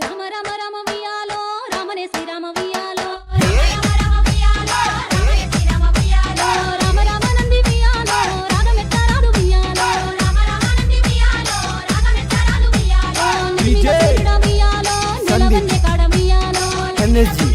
రామ రామ రామ వియాలో రామనే శ్రీరామ వియాలో రామ రామ నంది వియాలో రాగమెత్తరాదు వియాలో DJ వియాలో నిలవన్నే కాడ వియాలో ఎనర్జీ